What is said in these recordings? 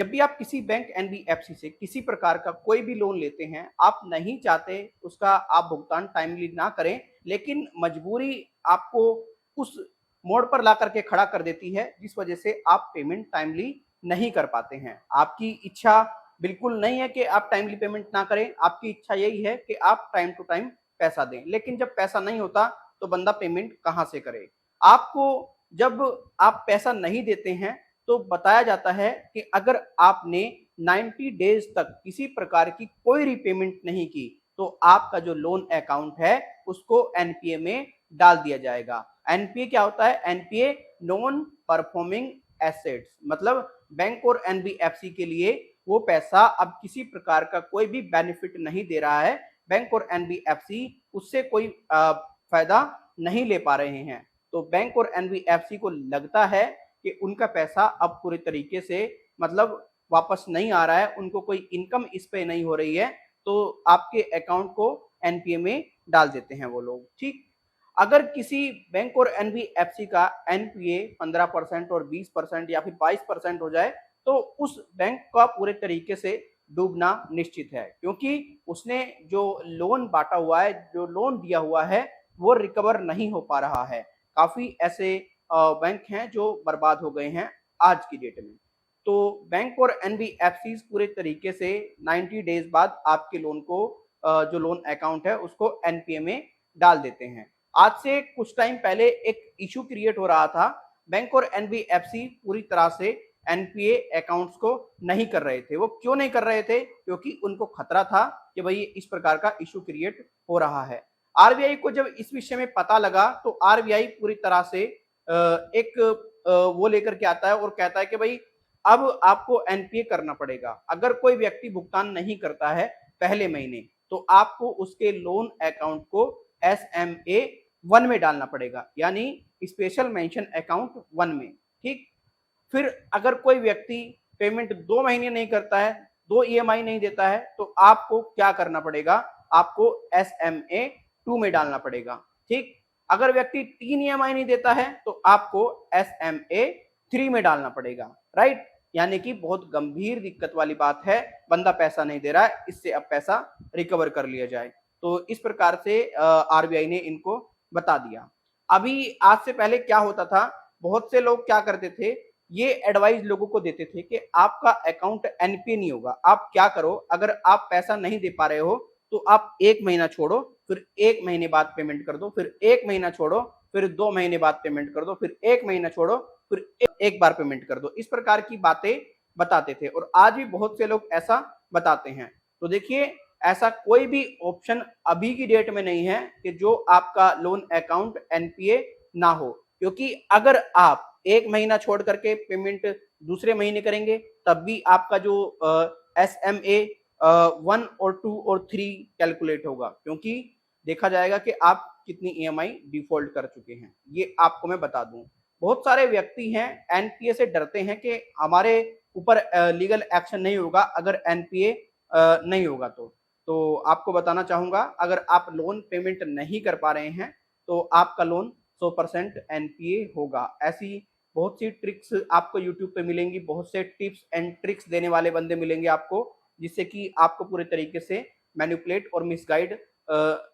जब भी आप किसी बैंक एनबीएफसी से किसी प्रकार का कोई भी लोन लेते हैं, आप नहीं चाहते उसका आप भुगतान टाइमली ना करें, लेकिन मजबूरी आपको उस मोड़ पर ला करके खड़ा कर देती है, जिस वजह से आप पेमेंट टाइमली नहीं कर पाते हैं। आपकी इच्छा बिल्कुल नहीं है कि आप टाइमली पेमेंट ना करें, आपकी इच्छा यही है कि आप टाइम टू टाइम पैसा दें, लेकिन जब पैसा नहीं होता तो बंदा पेमेंट कहाँ से करे। आपको जब आप पैसा नहीं देते हैं तो बताया जाता है कि अगर आपने 90 डेज तक किसी प्रकार की कोई रीपेमेंट नहीं की तो आपका जो लोन अकाउंट है उसको एनपीए में डाल दिया जाएगा। एनपीए क्या होता है? एनपीए नॉन परफॉर्मिंग एसेट्स, मतलब बैंक और एनबीएफसी के लिए वो पैसा अब किसी प्रकार का कोई भी बेनिफिट नहीं दे रहा है। बैंक और एनबीएफसी उससे कोई फायदा नहीं ले पा रहे हैं। तो बैंक और एनबीएफसी को लगता है कि उनका पैसा अब पूरे तरीके से मतलब वापस नहीं आ रहा है, उनको कोई इनकम इस पे नहीं हो रही है, तो आपके अकाउंट को एनपीए में डाल देते हैं वो लोग। ठीक, अगर किसी बैंक और एनबीएफसी का एनपीए 15% और 20% या फिर 22% हो जाए तो उस बैंक का पूरे तरीके से डूबना निश्चित है, क्योंकि उसने जो लोन बांटा हुआ है, जो लोन दिया हुआ है, वो रिकवर नहीं हो पा रहा है। काफी ऐसे बैंक हैं जो बर्बाद हो गए हैं आज की डेट में। तो बैंक और एनबीएफसी पूरे तरीके से 90 डेज बाद आपके लोन को जो लोन अकाउंट है उसको एनपीए में डाल देते हैं। आज से कुछ टाइम पहले एक इशू क्रिएट हो रहा था, बैंक और एनबीएफसी पूरी तरह से एनपीए अकाउंट्स को नहीं कर रहे थे। वो क्यों नहीं कर रहे थे? क्योंकि उनको खतरा था कि भाई इस प्रकार का इशू क्रिएट हो रहा है। आरबीआई को जब इस विषय में पता लगा तो आरबीआई पूरी तरह से एक वो लेकर के आता है और कहता है कि भाई अब आपको एनपीए करना पड़ेगा। अगर कोई व्यक्ति भुगतान नहीं करता है पहले महीने तो आपको उसके लोन अकाउंट को एसएमए 1 में डालना पड़ेगा, यानी स्पेशल मेंशन अकाउंट 1 में। ठीक, फिर अगर कोई व्यक्ति पेमेंट 2 महीने नहीं करता है, 2 ईएमआई नहीं देता है, तो आपको क्या करना पड़ेगा? आपको एसएमए 2 में डालना पड़ेगा। ठीक, अगर व्यक्ति 3 ईएमआई नहीं देता है तो आपको एसएमए 3 में डालना पड़ेगा। राइट, यानी कि बहुत गंभीर दिक्कत वाली बात है, बंदा पैसा नहीं दे रहा है, इससे अब पैसा रिकवर कर लिया जाए। तो इस प्रकार से आरबीआई ने इनको बता दिया। अभी आज से पहले क्या होता था, बहुत से लोग क्या करते थे, ये एडवाइस लोगों को देते थे कि आपका अकाउंट एनपीए नहीं होगा। आप क्या करो, अगर आप पैसा नहीं दे पा रहे हो तो आप 1 महीना छोड़ो, फिर 1 महीने बाद पेमेंट कर दो, फिर 1 महीना छोड़ो, फिर 2 महीने बाद पेमेंट कर दो, फिर 1 महीना छोड़ो, फिर एक बार पेमेंट कर दो। इस प्रकार की बातें बताते थे और आज भी बहुत से लोग ऐसा बताते हैं। तो देखिए, ऐसा कोई भी ऑप्शन अभी की डेट में नहीं है कि जो आपका लोन अकाउंट एनपीए ना हो, क्योंकि अगर आप 1 महीना छोड़ करके पेमेंट दूसरे महीने करेंगे तब भी आपका जो एसएमए 1 और 2 और 3 कैलकुलेट होगा, क्योंकि देखा जाएगा कि आप कितनी ईएमआई डिफॉल्ट कर चुके हैं। ये आपको मैं बता दूं, बहुत सारे व्यक्ति हैं एनपीए से डरते हैं कि हमारे ऊपर लीगल एक्शन नहीं होगा अगर एनपीए नहीं होगा तो आपको बताना चाहूंगा, अगर आप लोन पेमेंट नहीं कर पा रहे हैं तो आपका लोन 100% एनपीए होगा। ऐसी बहुत सी ट्रिक्स आपको यूट्यूब पे मिलेंगी, बहुत से टिप्स एंड ट्रिक्स देने वाले बंदे मिलेंगे आपको, जिससे कि आपको पूरे तरीके से मैनिपुलेट और मिसगाइड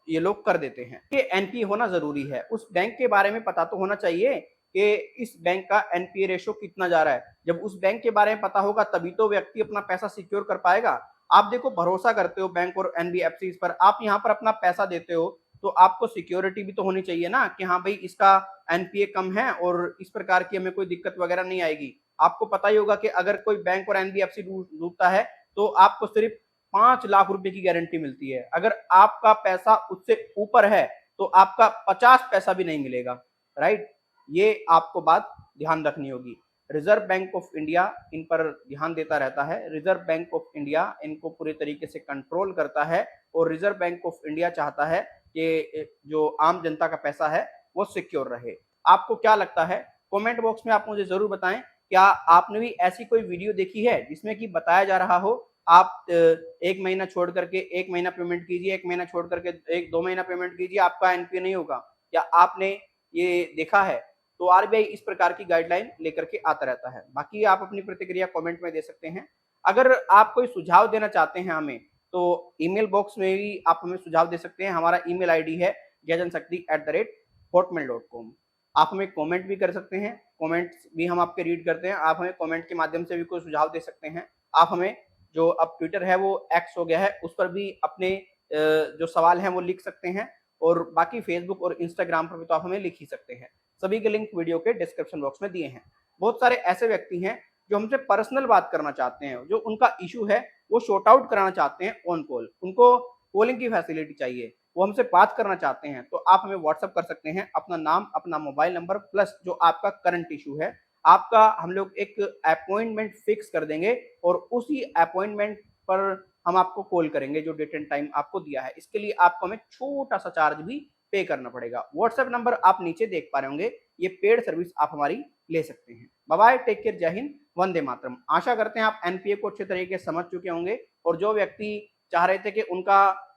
ये लोग कर देते हैं। ये एनपीए होना जरूरी है, उस बैंक के बारे में पता तो होना चाहिए कि इस बैंक का एनपीए रेशो कितना जा रहा है। जब उस बैंक के बारे में पता होगा तभी तो व्यक्ति अपना पैसा सिक्योर कर पाएगा। आप देखो, भरोसा करते हो बैंक और एनबीएफसी पर, आप यहाँ पर अपना पैसा देते हो तो आपको सिक्योरिटी भी तो होनी चाहिए ना कि हाँ भाई इसका एनपीए कम है और इस प्रकार की हमें कोई दिक्कत वगैरह नहीं आएगी। आपको पता ही होगा कि अगर कोई बैंक और एनबीएफसी डूबता है तो आपको सिर्फ 5 लाख रुपए की गारंटी मिलती है। अगर आपका पैसा उससे ऊपर है तो आपका 50 पैसा भी नहीं मिलेगा। राइट, ये आपको बात ध्यान रखनी होगी। Reserve bank of India in पर ध्यान देता रहता है। रिजर्व बैंक ऑफ इंडिया इनको पूरे तरीके से कंट्रोल करता है और रिजर्व बैंक ऑफ इंडिया चाहता है कि जो आम जनता का पैसा है वो सिक्योर रहे। आपको क्या लगता है? कमेंट बॉक्स में आप मुझे जरूर बताएं। क्या आपने भी ऐसी कोई वीडियो देखी है जिसमें कि बताया जा रहा हो आप 1 महीना छोड़ करके 1 महीना पेमेंट कीजिए, 1 महीना छोड़ करके 1-2 महीना पेमेंट कीजिए, आपका एनपीए नहीं होगा? क्या आपने ये देखा है? तो आरबीआई इस प्रकार की गाइडलाइन लेकर के आता रहता है। बाकी आप अपनी प्रतिक्रिया कमेंट में दे सकते हैं। अगर आप कोई सुझाव देना चाहते हैं हमें, तो ईमेल बॉक्स में भी आप हमें सुझाव दे सकते हैं। हमारा ईमेल आईडी है jaijanshakti@hotmail.com। आप हमें कमेंट भी कर सकते हैं, कमेंट्स भी हम आपके रीड करते हैं। आप हमें कमेंट के माध्यम से भी कोई सुझाव दे सकते हैं। आप हमें, जो अब ट्विटर है वो एक्स हो गया है, उस पर भी अपने जो सवाल हैं वो लिख सकते हैं, और बाकी फेसबुक और इंस्टाग्राम पर भी तो आप हमें लिख ही सकते हैं। सभी के लिंक वीडियो के डिस्क्रिप्शन बॉक्स में दिए हैं। बहुत सारे ऐसे व्यक्ति हैं जो हमसे पर्सनल बात करना चाहते हैं, जो उनका इशू है वो शॉर्ट आउट कराना चाहते हैं ऑन कॉल, उनको कॉलिंग की फैसिलिटी चाहिए, वो हमसे बात करना चाहते हैं, तो आप हमें व्हाट्सएप कर सकते हैं अपना नाम, अपना मोबाइल नंबर प्लस जो आपका करंट इशू है। आपका हम लोग एक अपॉइंटमेंट फिक्स कर देंगे और उसी अपॉइंटमेंट पर हम आपको कॉल करेंगे जो डेट एंड टाइम आपको दिया है। इसके लिए आपको हमें छोटा सा चार्ज भी पे करना पड़ेगा। व्हाट्सएप नंबर आप नीचे देख पा रहे होंगे, ये पेड सर्विस आप हमारी ले सकते हैं। बाय बाय, टेक केयर, जय हिंद, वंदे मातरम। आशा करते हैं आप एनपीए को अच्छे तरीके से समझ चुके होंगे, और जो व्यक्ति चाह रहे थे कि उनका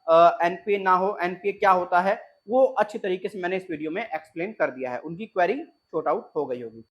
एनपीए ना हो, एनपीए क्या होता है, वो अच्छी तरीके से मैंने इस वीडियो में एक्सप्लेन कर दिया है। उनकी क्वेरी सॉर्ट आउट हो गई होगी।